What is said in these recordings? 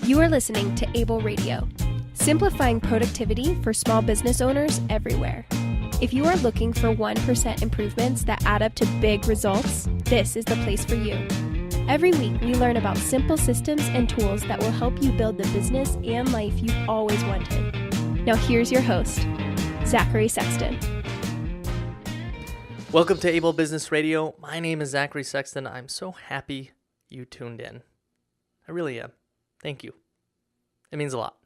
You are listening to Able Radio, simplifying productivity for small business owners everywhere. If you are looking for 1% improvements that add up to big results, this is the place for you. Every week, we learn about simple systems and tools that will help you build the business and life you've always wanted. Now here's your host, Zachary Sexton. Welcome to Able Business Radio. My name is Zachary Sexton. I'm so happy you tuned in. I really am. Thank you. It means a lot.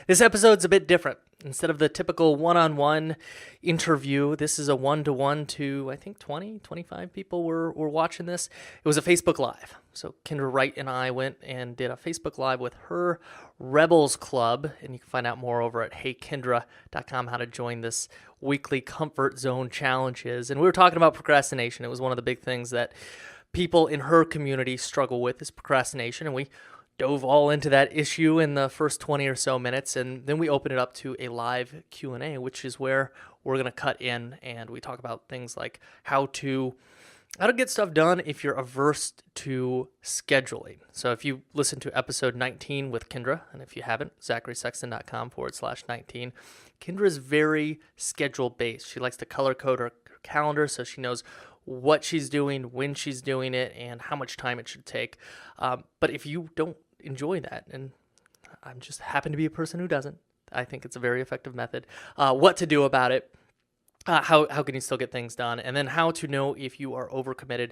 This episode's a bit different. Instead of the typical one-on-one interview, this is a one-to-one to, I think, 20, 25 people were watching this. It was a Facebook Live. So Kendra Wright and I went and did a Facebook Live with her Rebels Club, and you can find out more over at heykendra.com how to join this weekly comfort zone challenges. And we were talking about procrastination. It was one of the big things that people in her community struggle with is procrastination, and we dove all into that issue in the first 20 or so minutes, and then we open it up to a live Q&A, which is where we're going to cut in, and we talk about things like how to get stuff done if you're averse to scheduling. So if you listen to episode 19 with Kendra, and if you haven't, zacharysexton.com/19, Kendra is very schedule-based. She likes to color code her calendar so she knows what she's doing, when she's doing it, and how much time it should take. But if you don't enjoy that, and I'm just happen to be a person who doesn't, I think it's a very effective method. What to do about it, how can you still get things done, and then how to know if you are overcommitted,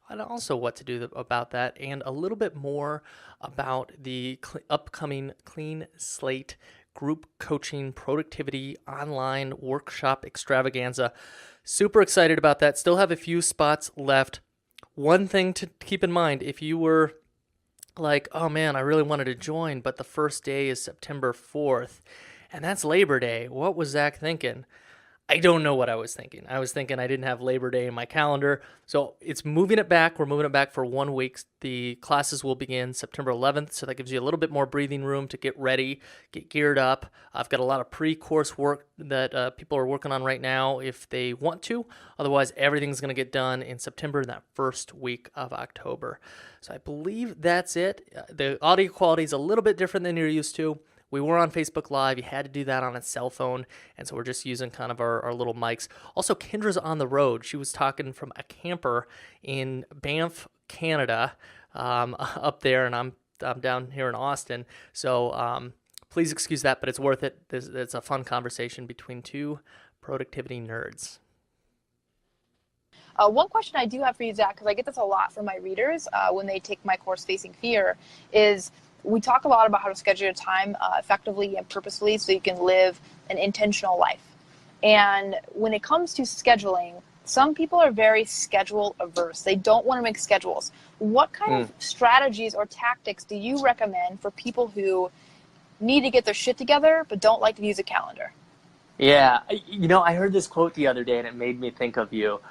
and also what to do about that, and a little bit more about the upcoming Clean Slate group coaching productivity online workshop extravaganza. Super excited about that. Still have a few spots left. One thing to keep in mind, if you were like, oh man, I really wanted to join, but the first day is September 4th, and that's Labor Day. What was Zach thinking? I don't know what I was thinking. I was thinking I didn't have Labor Day in my calendar. So it's moving it back. We're moving it back for 1 week. The classes will begin September 11th. So that gives you a little bit more breathing room to get ready, get geared up. I've got a lot of pre-course work that people are working on right now if they want to. Otherwise, everything's going to get done in September, in that first week of October. So I believe that's it. The audio quality is a little bit different than you're used to. We were on Facebook Live. You had to do that on a cell phone, and so we're just using kind of our little mics. Also, Kendra's on the road. She was talking from a camper in Banff, Canada, up there, and I'm down here in Austin. So please excuse that, but it's worth it. It's a fun conversation between two productivity nerds. One question I do have for you, Zach, because I get this a lot from my readers when they take my course, Facing Fear, is we talk a lot about how to schedule your time effectively and purposefully so you can live an intentional life. And when it comes to scheduling, some people are very schedule averse. They don't want to make schedules. What kind of strategies or tactics do you recommend for people who need to get their shit together but don't like to use a calendar? Yeah, I heard this quote the other day and it made me think of you.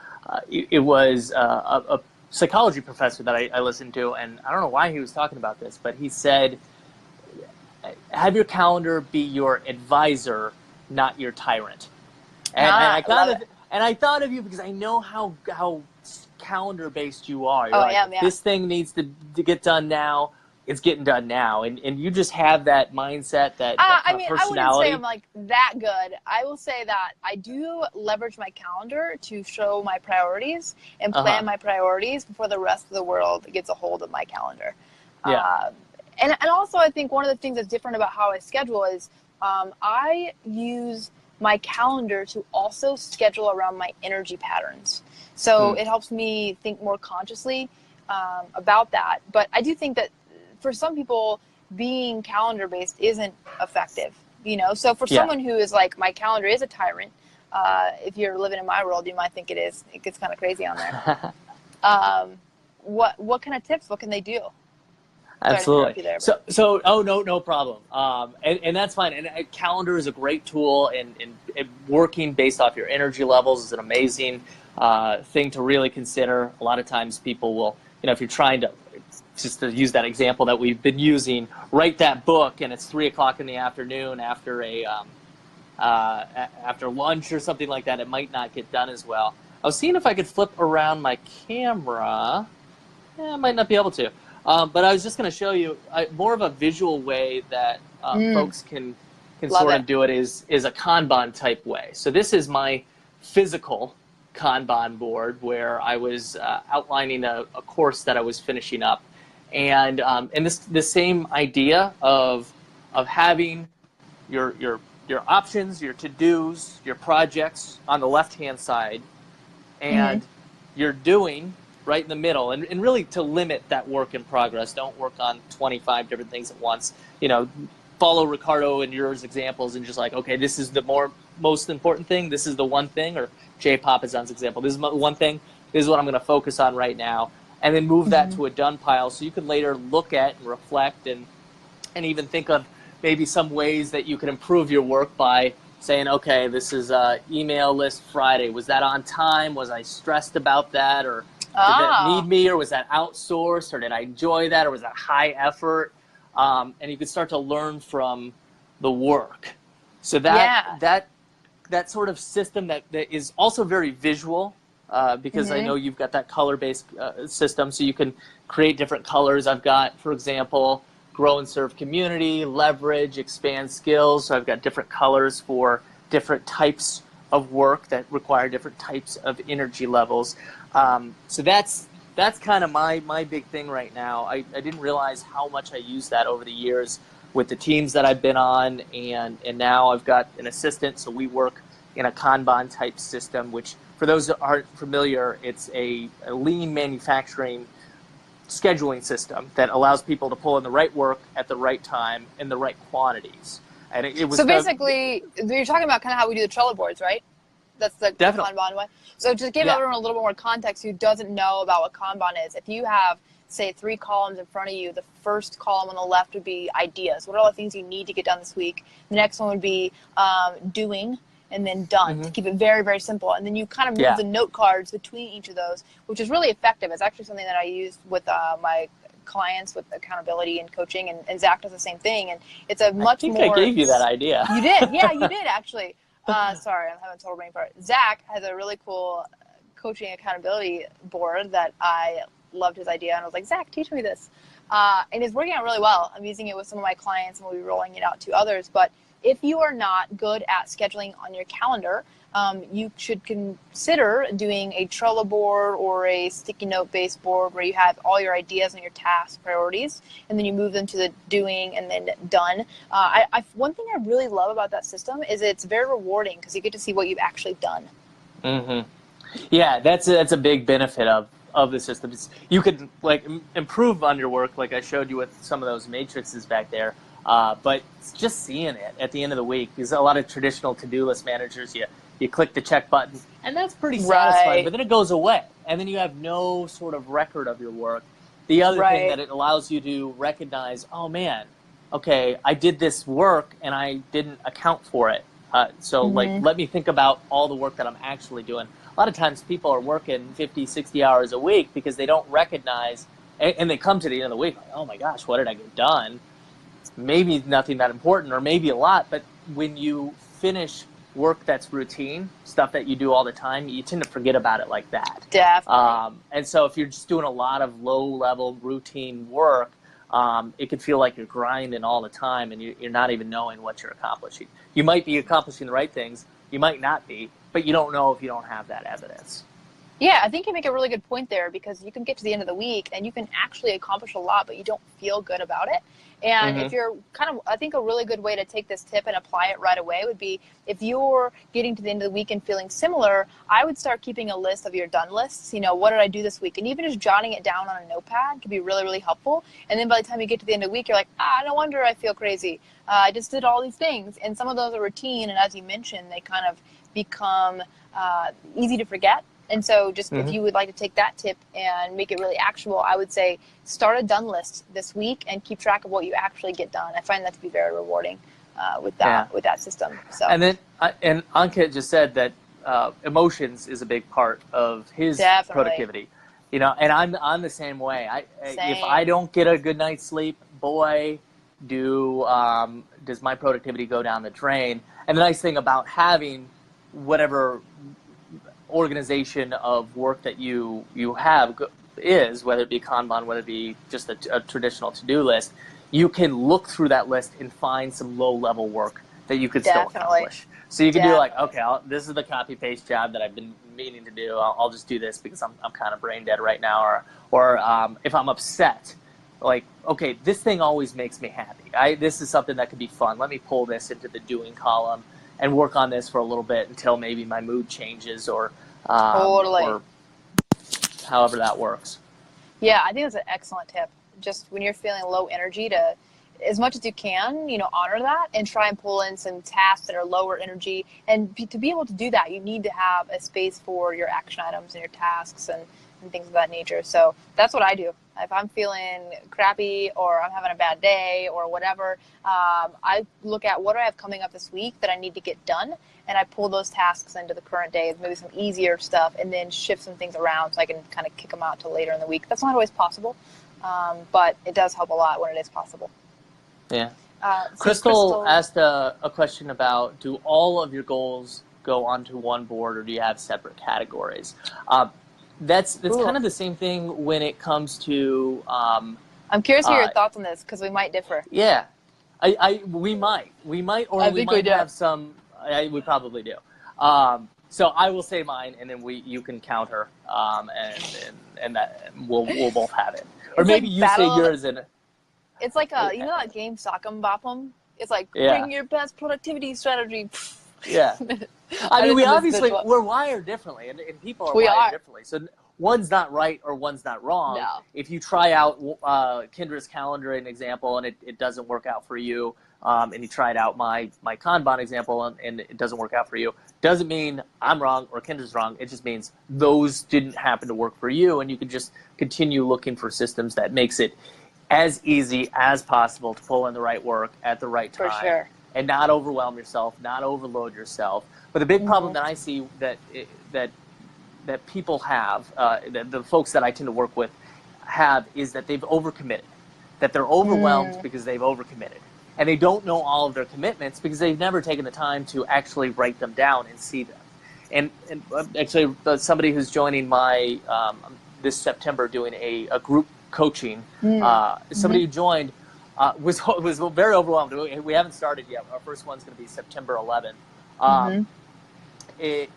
It was a psychology professor that I listened to, and I don't know why he was talking about this, but he said, have your calendar be your advisor, not your tyrant. And I thought of you because I know how calendar based you are. You're like, this thing needs to get done now. It's getting done now, and you just have that mindset, that personality. I wouldn't say I'm like that good. I will say that I do leverage my calendar to show my priorities and plan my priorities before the rest of the world gets a hold of my calendar. Yeah. And also I think one of the things that's different about how I schedule is I use my calendar to also schedule around my energy patterns. So it helps me think more consciously about that. But I do think that for some people, being calendar-based isn't effective, So for someone who is like, my calendar is a tyrant, if you're living in my world, you might think it is. It gets kind of crazy on there. What kind of tips? What can they do? Absolutely. No problem. And that's fine. And a calendar is a great tool, and working based off your energy levels is an amazing thing to really consider. A lot of times people will, if you're trying to, just to use that example that we've been using, write that book and it's 3 o'clock in the afternoon after after lunch or something like that, it might not get done as well. I was seeing if I could flip around my camera. I might not be able to. But I was just going to show you more of a visual way that folks can Love sort it. of do it is a Kanban type way. So this is my physical Kanban board where I was outlining a course that I was finishing up, and the same idea of having your options, your to-dos, your projects on the left-hand side, and you're doing right in the middle, and really to limit that work in progress. Don't work on 25 different things at once. Follow Ricardo and yours examples and just like, okay, this is the most important thing. This is the one thing, or Jay Papasan's example. This is one thing. This is what I'm going to focus on right now, and then move that to a done pile so you can later look at and reflect and even think of maybe some ways that you can improve your work by saying, okay, this is email list Friday. Was that on time? Was I stressed about that? Or did that need me? Or was that outsourced? Or did I enjoy that? Or was that high effort? And you can start to learn from the work. So that sort of system that is also very visual, because I know you've got that color-based system, so you can create different colors. I've got, for example, grow and serve community, leverage, expand skills. So I've got different colors for different types of work that require different types of energy levels. So that's kind of my big thing right now. I didn't realize how much I used that over the years with the teams that I've been on, and now I've got an assistant, so we work in a Kanban type system, which for those that aren't familiar, it's a lean manufacturing scheduling system that allows people to pull in the right work at the right time in the right quantities. And it was so basically, you're talking about kind of how we do the Trello boards, right? That's the Definitely. Kanban way. So just give everyone a little bit more context who doesn't know about what Kanban is. If you have, say, 3 columns in front of you, the first column on the left would be ideas. What are all the things you need to get done this week? The next one would be doing, and then done, to keep it very, very simple. And then you kind of move the note cards between each of those, which is really effective. It's actually something that I use with my clients with accountability and coaching, and Zack does the same thing. And it's a much more... I gave you that idea. You did. Yeah, you did, actually. Sorry, I'm having total brain fart. Zack has a really cool coaching accountability board that I loved his idea, and I was like, Zack, teach me this. And it's working out really well. I'm using it with some of my clients, and we'll be rolling it out to others. But if you are not good at scheduling on your calendar, you should consider doing a Trello board or a sticky note based board where you have all your ideas and your tasks, priorities, and then you move them to the doing and then done. One thing I really love about that system is it's very rewarding because you get to see what you've actually done. Yeah, that's a big benefit of the system. You could improve on your work, like I showed you with some of those matrices back there. But it's just seeing it at the end of the week, because a lot of traditional to-do list managers, you click the check button, and that's pretty satisfying, but then it goes away, and then you have no sort of record of your work. The other thing that it allows you to recognize, oh man, okay, I did this work, and I didn't account for it. So let me think about all the work that I'm actually doing. A lot of times people are working 50, 60 hours a week because they don't recognize, and they come to the end of the week, like, oh my gosh, what did I get done? Maybe nothing that important, or maybe a lot, but when you finish work that's routine, stuff that you do all the time, you tend to forget about it like that. Definitely. And so if you're just doing a lot of low-level routine work, it could feel like you're grinding all the time, and you're not even knowing what you're accomplishing. You might be accomplishing the right things, you might not be, but you don't know if you don't have that evidence. Yeah, I think you make a really good point there, because you can get to the end of the week and you can actually accomplish a lot, but you don't feel good about it. And if you're I think a really good way to take this tip and apply it right away would be, if you're getting to the end of the week and feeling similar, I would start keeping a list of your done lists. What did I do this week? And even just jotting it down on a notepad could be really, really helpful. And then by the time you get to the end of the week, you're like, no wonder I feel crazy. I just did all these things. And some of those are routine. And as you mentioned, they kind of become easy to forget. And so just if you would like to take that tip and make it really actionable, I would say start a done list this week and keep track of what you actually get done. I find that to be very rewarding with that system. So. And then and Ankit just said that emotions is a big part of his productivity. And I'm the same way. If I don't get a good night's sleep, boy, does my productivity go down the drain. And the nice thing about having whatever organization of work that you have is, whether it be Kanban, whether it be just a traditional to-do list, you can look through that list and find some low-level work that you could still accomplish. So you can do like, okay, this is the copy-paste job that I've been meaning to do. I'll just do this because I'm kind of brain dead right now. Or if I'm upset, like, okay, this thing always makes me happy. This is something that could be fun. Let me pull this into the doing column and work on this for a little bit until maybe my mood changes or however that works. Yeah, I think that's an excellent tip. Just when you're feeling low energy, to, as much as you can, honor that and try and pull in some tasks that are lower energy. And to be able to do that, you need to have a space for your action items and your tasks and things of that nature. So that's what I do. If I'm feeling crappy or I'm having a bad day or whatever, I look at what do I have coming up this week that I need to get done, and I pull those tasks into the current day, maybe some easier stuff, and then shift some things around so I can kind of kick them out to later in the week. That's not always possible, but it does help a lot when it is possible. Yeah. Crystal asked a question about, do all of your goals go onto one board, or do you have separate categories? That's kind of the same thing when it comes to. I'm curious to hear your thoughts on this because we might differ. Yeah, we might, or we might have some. We probably do. So I will say mine, and then you can counter, and that we'll both have it, or it's maybe like you say yours and. It's like that game Sock'em Bop'em. It's like bring your best productivity strategy. Yeah. I mean, we're wired differently, and people are wired differently. So one's not right or one's not wrong. No. If you try out Kendra's calendar, an example, and it doesn't work out for you, and you tried out my Kanban example and it doesn't work out for you, doesn't mean I'm wrong or Kendra's wrong. It just means those didn't happen to work for you, and you can just continue looking for systems that makes it as easy as possible to pull in the right work at the right time. For sure. And not overwhelm yourself, not overload yourself. But the big problem that I see that people have, that the folks that I tend to work with have, is that they've overcommitted, that they're overwhelmed because they've overcommitted. And they don't know all of their commitments because they've never taken the time to actually write them down and see them. And actually, somebody who's joining my, this September, doing a group coaching, somebody who joined, was very overwhelmed. We haven't started yet. Our first one's going to be September 11th. He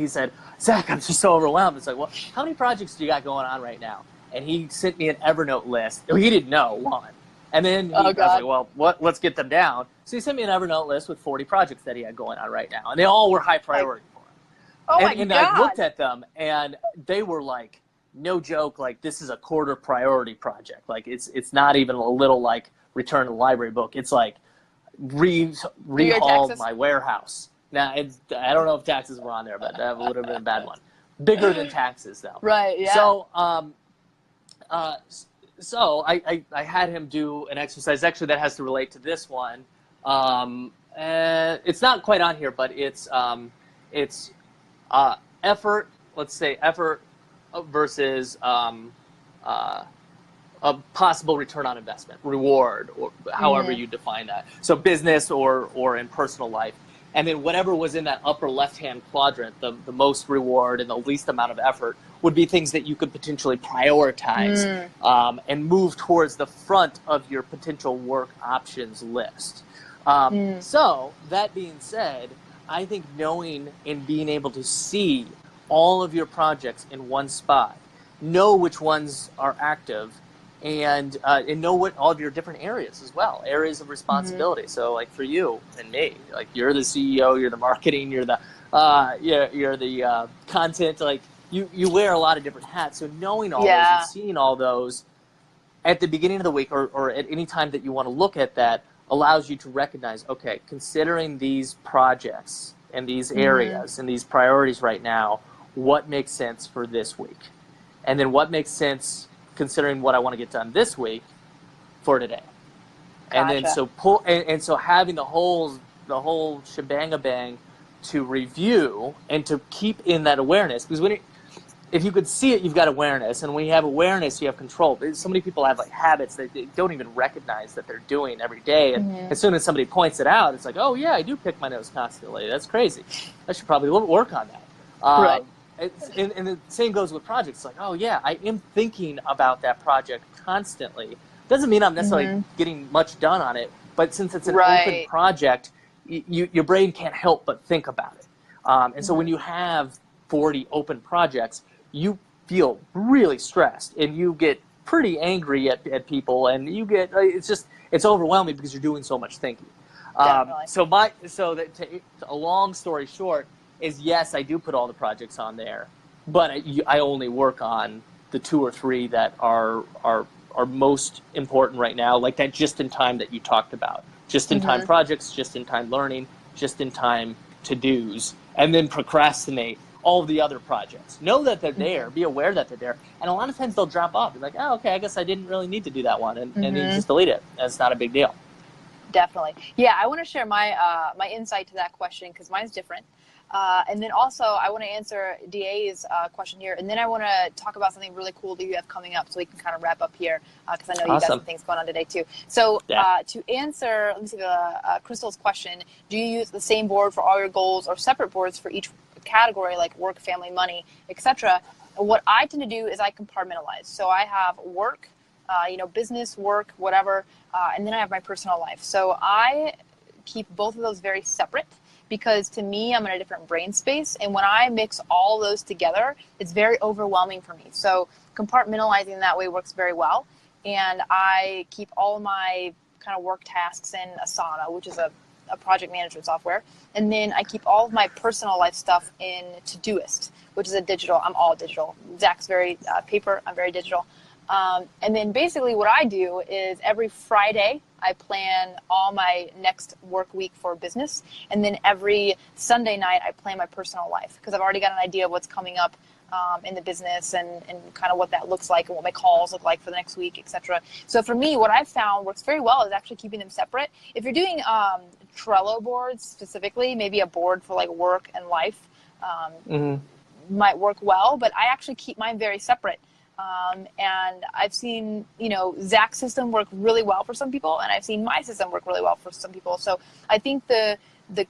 said, Zach, I'm just so overwhelmed. It's like, well, how many projects do you got going on right now? And he sent me an Evernote list. He didn't know one. And then I was like, well, let's get them down. So he sent me an Evernote list with 40 projects that he had going on right now. And they all were high priority for him. And I looked at them, and they were like, no joke, like this is a quarter priority project. Like it's not even a little like return a library book. It's like rehaul my warehouse. Now, I don't know if taxes were on there, but that would have been a bad one. Bigger than taxes, though. Right. Yeah. So I had him do an exercise actually that has to relate to this one. It's not quite on here, but it's effort. Let's say effort versus a possible return on investment, reward, or however you define that. So business or in personal life. And then whatever was in that upper left-hand quadrant, the most reward and the least amount of effort, would be things that you could potentially prioritize and move towards the front of your potential work options list. So that being said, I think knowing and being able to see all of your projects in one spot, know which ones are active, and know what all of your different areas as well, areas of responsibility. So like for you and me, like you're the CEO, you're the marketing, you're the content, like you wear a lot of different hats. So knowing all those and seeing all those at the beginning of the week or at any time that you want to look at that allows you to recognize, okay, considering these projects and these areas and these priorities right now, what makes sense for this week? And then what makes sense considering what I want to get done this week for today. And then so having the whole shebang to review and to keep in that awareness, because if you could see it, you've got awareness, and when you have awareness, you have control. So many people have like habits that they don't even recognize that they're doing every day, and as soon as somebody points it out, it's like, oh yeah, I do pick my nose constantly. That's crazy. I should probably work on that. and the same goes with projects. Like, oh yeah, I am thinking about that project constantly. Doesn't mean I'm necessarily getting much done on it, but since it's an open project, your brain can't help but think about it. And so when you have 40 open projects, you feel really stressed and you get pretty angry at people, and you get it's overwhelming because you're doing so much thinking. So a long story short is, yes, I do put all the projects on there, but I only work on the 2 or 3 that are most important right now, like that just-in-time that you talked about. Just-in-time projects, just-in-time learning, just-in-time to-dos, and then procrastinate all of the other projects. Know that they're there, be aware that they're there, and a lot of times they'll drop off. You're like, oh, okay, I guess I didn't really need to do that one, and then you just delete it. That's not a big deal. Definitely. Yeah, I want to share my my insight to that question because mine's different. And then also I want to answer DA's question here, and then I want to talk about something really cool that you have coming up so we can kind of wrap up here because I know you got some things going on today too. So to answer, let me see, Crystal's question, do you use the same board for all your goals or separate boards for each category like work, family, money, etc.? What I tend to do is I compartmentalize. So I have work, business, work, whatever, and then I have my personal life. So I keep both of those very separate because to me, I'm in a different brain space. And when I mix all those together, it's very overwhelming for me. So compartmentalizing that way works very well. And I keep all my kind of work tasks in Asana, which is a project management software. And then I keep all of my personal life stuff in Todoist, which is I'm all digital. Zack's very paper, I'm very digital. And then basically what I do is every Friday, I plan all my next work week for business. And then every Sunday night, I plan my personal life because I've already got an idea of what's coming up in the business and kind of what that looks like and what my calls look like for the next week, etc. So for me, what I've found works very well is actually keeping them separate. If you're doing Trello boards specifically, maybe a board for like work and life might work well, but I actually keep mine very separate. And I've seen, Zack's system work really well for some people, and I've seen my system work really well for some people. So I think the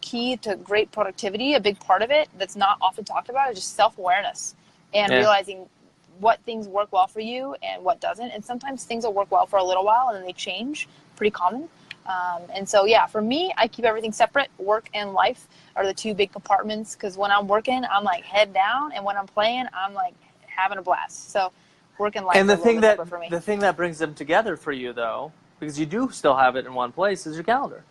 key to great productivity, a big part of it that's not often talked about, is just self-awareness and realizing what things work well for you and what doesn't. And sometimes things will work well for a little while and then they change, pretty common. And so, for me, I keep everything separate. Work and life are the 2 big compartments because when I'm working, I'm like head down, and when I'm playing, I'm like having a blast. So work and life and are a little bit separate for me. The thing that brings them together for you, though, because you do still have it in one place, is your calendar.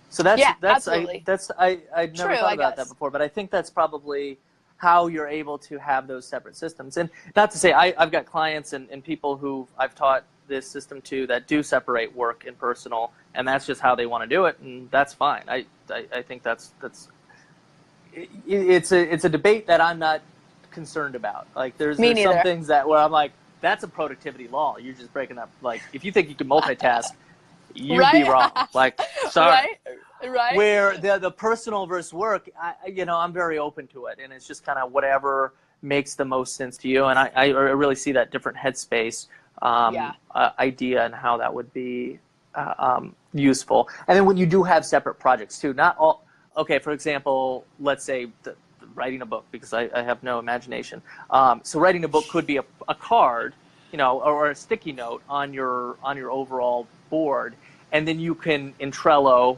So that's absolutely. I'd never thought about that before, but I think that's probably how you're able to have those separate systems. And not to say I've got clients and people who I've taught this system to that do separate work and personal, and that's just how they want to do it, and that's fine. I think it's a debate that I'm not concerned about. Like there's some things where I'm like, that's a productivity law. You're just breaking up. Like if you think you can multitask, you'd be wrong. Like sorry. Right. Where the personal versus work, I'm very open to it, and it's just kind of whatever makes the most sense to you. And I really see that different headspace idea and how that would be useful. And then when you do have separate projects too, not all. Okay, for example, let's say writing a book, because I have no imagination. So writing a book could be a card, or a sticky note on your overall board, and then you can in Trello.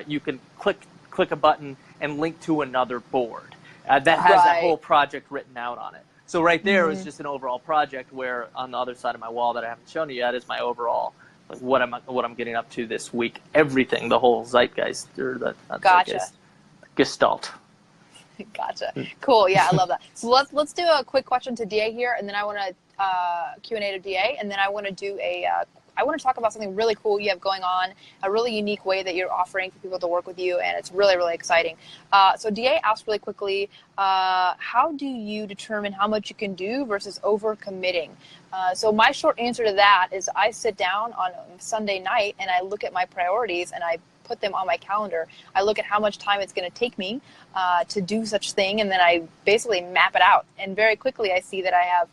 You can click a button and link to another board that has that whole project written out on it. So right there is just an overall project where on the other side of my wall that I haven't shown you yet is my overall, like what I'm getting up to this week. Everything, the whole zeitgeist or the gestalt. Gotcha. Cool. Yeah, I love that. So let's do a quick question to DA here, and then I want to Q&A to DA, and then I want to do I want to talk about something really cool you have going on, a really unique way that you're offering for people to work with you, and it's really, really exciting. So DA asked really quickly, how do you determine how much you can do versus overcommitting? So my short answer to that is I sit down on Sunday night and I look at my priorities and I put them on my calendar. I look at how much time it's going to take me to do such thing, and then I basically map it out. And very quickly I see that I have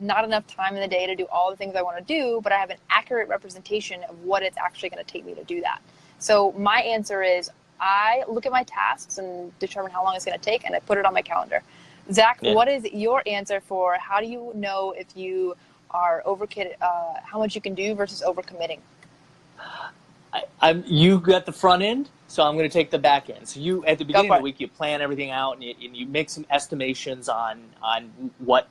not enough time in the day to do all the things I want to do, but I have an accurate representation of what it's actually going to take me to do that. So my answer is I look at my tasks and determine how long it's going to take, and I put it on my calendar. Zach, Yeah. what is your answer for how do you know if you are how much you can do versus overcommitting? You got the front end, so I'm going to take the back end. So you, at the beginning of the week, you plan everything out and you make some estimations on what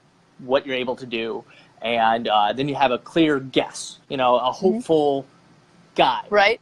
you're able to do, and then you have a clear guess, a hopeful guide, right?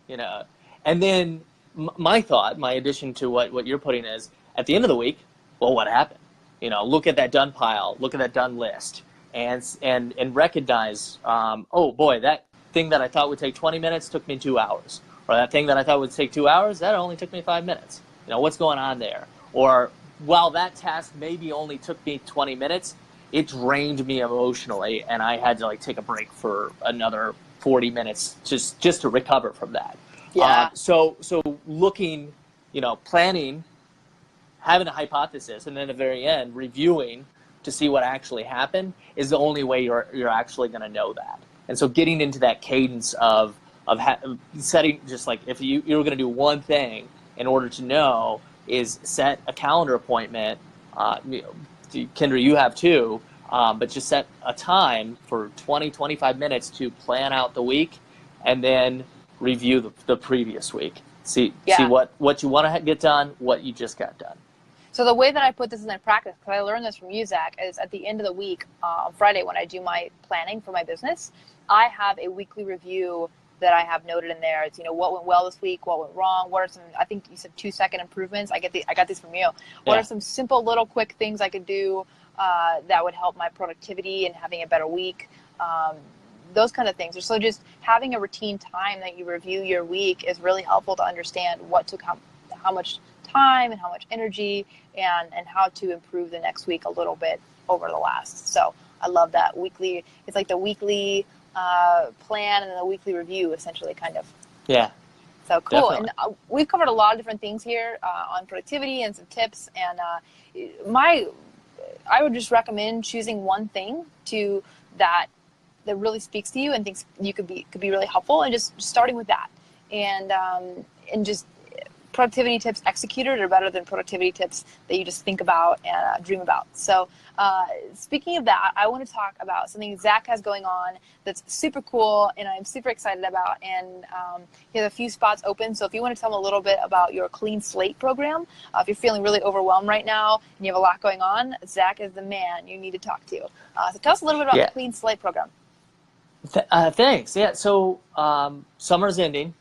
And then my addition to what you're putting is at the end of the week, well, what happened? Look at that done pile, look at that done list, and recognize, oh boy, that thing that I thought would take 20 minutes took me 2 hours. Or that thing that I thought would take 2 hours, that only took me 5 minutes. What's going on there? Or while that task maybe only took me 20 minutes, it drained me emotionally, and I had to take a break for another 40 minutes just to recover from that. Yeah. So looking, planning, having a hypothesis, and then at the very end, reviewing to see what actually happened is the only way you're actually going to know that. And so getting into that cadence of setting, just like if you were going to do one thing in order to know, is set a calendar appointment. Kendra, you have too, but just set a time for 20-25 minutes to plan out the week and then review the previous week. See what you want to get done, what you just got done. So the way that I put this into practice, because I learned this from you, Zach, is at the end of the week, on Friday when I do my planning for my business, I have a weekly review that I have noted in there. It's, what went well this week, what went wrong, what are some, I think you said 2-second improvements. I got these from you. What are some simple little quick things I could do that would help my productivity and having a better week? Those kind of things. So just having a routine time that you review your week is really helpful to understand what took how much time and how much energy and how to improve the next week a little bit over the last. So I love that weekly. It's like the weekly plan and then the weekly review, essentially, kind of. Yeah. So cool. Definitely. And we've covered a lot of different things here on productivity and some tips. And I would just recommend choosing one thing that really speaks to you and thinks you could be really helpful, and just starting with that. And just productivity tips executed are better than productivity tips that you just think about and dream about. So speaking of that, I want to talk about something Zack has going on that's super cool and I'm super excited about. And he has a few spots open. So if you want to tell him a little bit about your Clean Slate program, if you're feeling really overwhelmed right now and you have a lot going on, Zack is the man you need to talk to. So tell us a little bit about the Clean Slate program. Thanks. Yeah. So summer's ending.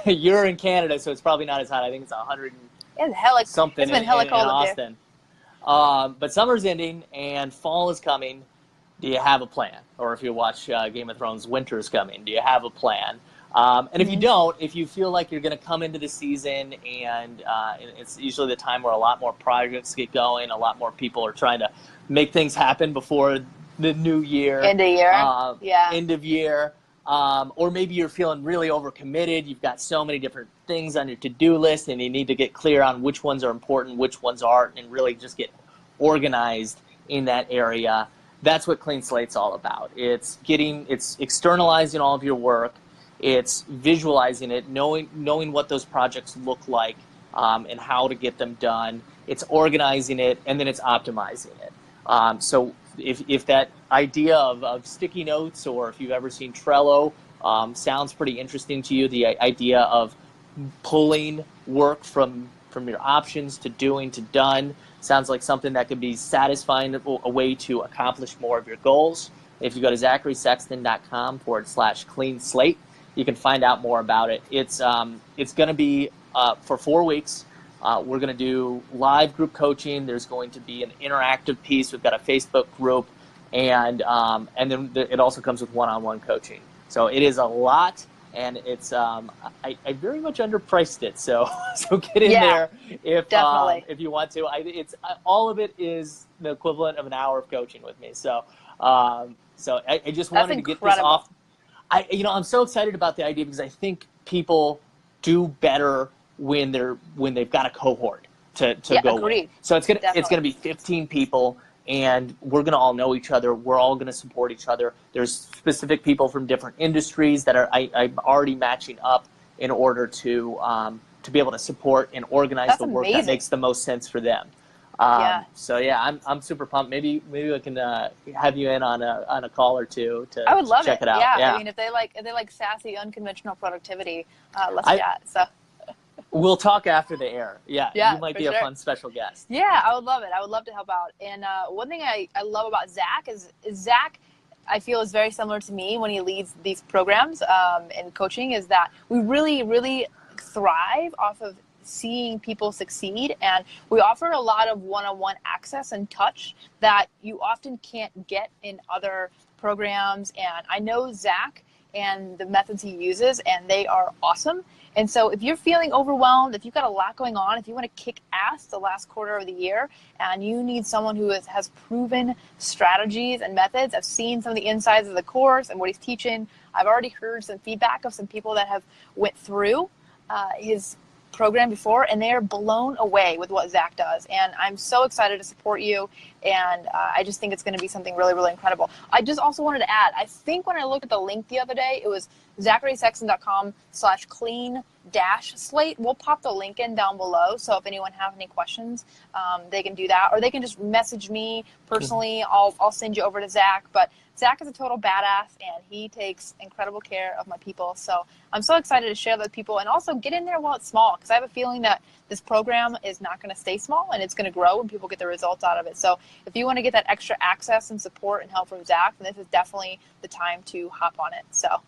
You're in Canada, so it's probably not as hot. I think it's 100 something. It's been hella cold in up there. Austin. But summer's ending and fall is coming. Do you have a plan? Or if you watch Game of Thrones, winter's coming. Do you have a plan? And if you don't, if you feel like you're going to come into the season and it's usually the time where a lot more projects get going, a lot more people are trying to make things happen before the new year. End of year. End of year. Or maybe you're feeling really overcommitted. You've got so many different things on your to-do list, and you need to get clear on which ones are important, which ones aren't, and really just get organized in that area. That's what Clean Slate's all about. It's externalizing all of your work. It's visualizing it, knowing what those projects look like, and how to get them done. It's organizing it, and then it's optimizing it. So if that idea of sticky notes, or if you've ever seen Trello, sounds pretty interesting to you, the idea of pulling work from your options to doing to done sounds like something that could be satisfying, a way to accomplish more of your goals. If you go to zacharysexton.com/clean slate, you can find out more about it. It's going to be for 4 weeks. We're going to do live group coaching. There's going to be an interactive piece. We've got a Facebook group, and then it also comes with one-on-one coaching. So it is a lot, and it's I very much underpriced it. So get in there if you want to. All of it is the equivalent of an hour of coaching with me. So I just wanted to get this off. I'm so excited about the idea because I think people do better when they've got a cohort to go with. So it's gonna be 15 people, and we're gonna all know each other. We're all gonna support each other. There's specific people from different industries that I'm already matching up in order to be able to support and organize the work that makes the most sense for them. So yeah, I'm super pumped. Maybe we can have you in on a call or two to I would love check it. it out. Yeah. I mean, if they like sassy, unconventional productivity, let's chat. So we'll talk after the air. Yeah, you might be a fun special guest. Yeah, I would love it. I would love to help out. And one thing I love about Zack is Zack, I feel, is very similar to me when he leads these programs in coaching, is that we really, really thrive off of seeing people succeed. And we offer a lot of one-on-one access and touch that you often can't get in other programs. And I know Zack and the methods he uses, and they are awesome. And so if you're feeling overwhelmed, if you've got a lot going on, if you want to kick ass the last quarter of the year and you need someone who has proven strategies and methods, I've seen some of the insides of the course and what he's teaching. I've already heard some feedback of some people that have went through his program before, and they are blown away with what Zack does. And I'm so excited to support you. And I just think it's going to be something really, really incredible. I just also wanted to add, I think when I looked at the link the other day, it was ZacharySexton.com/clean-slate. We'll pop the link in down below. So if anyone has any questions, they can do that, or they can just message me personally. I'll send you over to Zack. But Zack is a total badass, and he takes incredible care of my people. So I'm so excited to share that with people, and also get in there while it's small, because I have a feeling that this program is not going to stay small, and it's going to grow and people get the results out of it. So if you want to get that extra access and support and help from Zack, then this is definitely the time to hop on it. So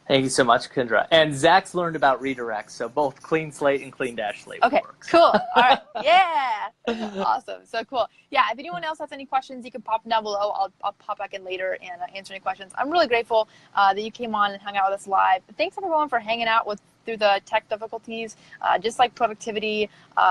thank you so much, Kendra. And Zack's learned about redirects, so both clean slate and clean-slate okay, works. Cool. All right. Yeah. Awesome. So cool. Yeah, if anyone else has any questions, you can pop them down below. I'll pop back in later and answer any questions. I'm really grateful that you came on and hung out with us live. Thanks, everyone, for hanging out through the tech difficulties. Just like productivity,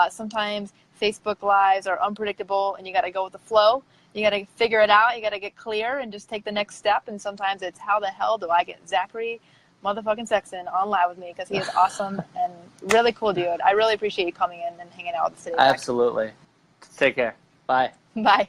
sometimes Facebook Lives are unpredictable, and you got to go with the flow. You got to figure it out. You got to get clear and just take the next step. And sometimes it's, how the hell do I get Zachary motherfucking Sexton on live with me, because he is awesome and really cool dude. I really appreciate you coming in and hanging out with us today. Absolutely. Take care. Bye. Bye.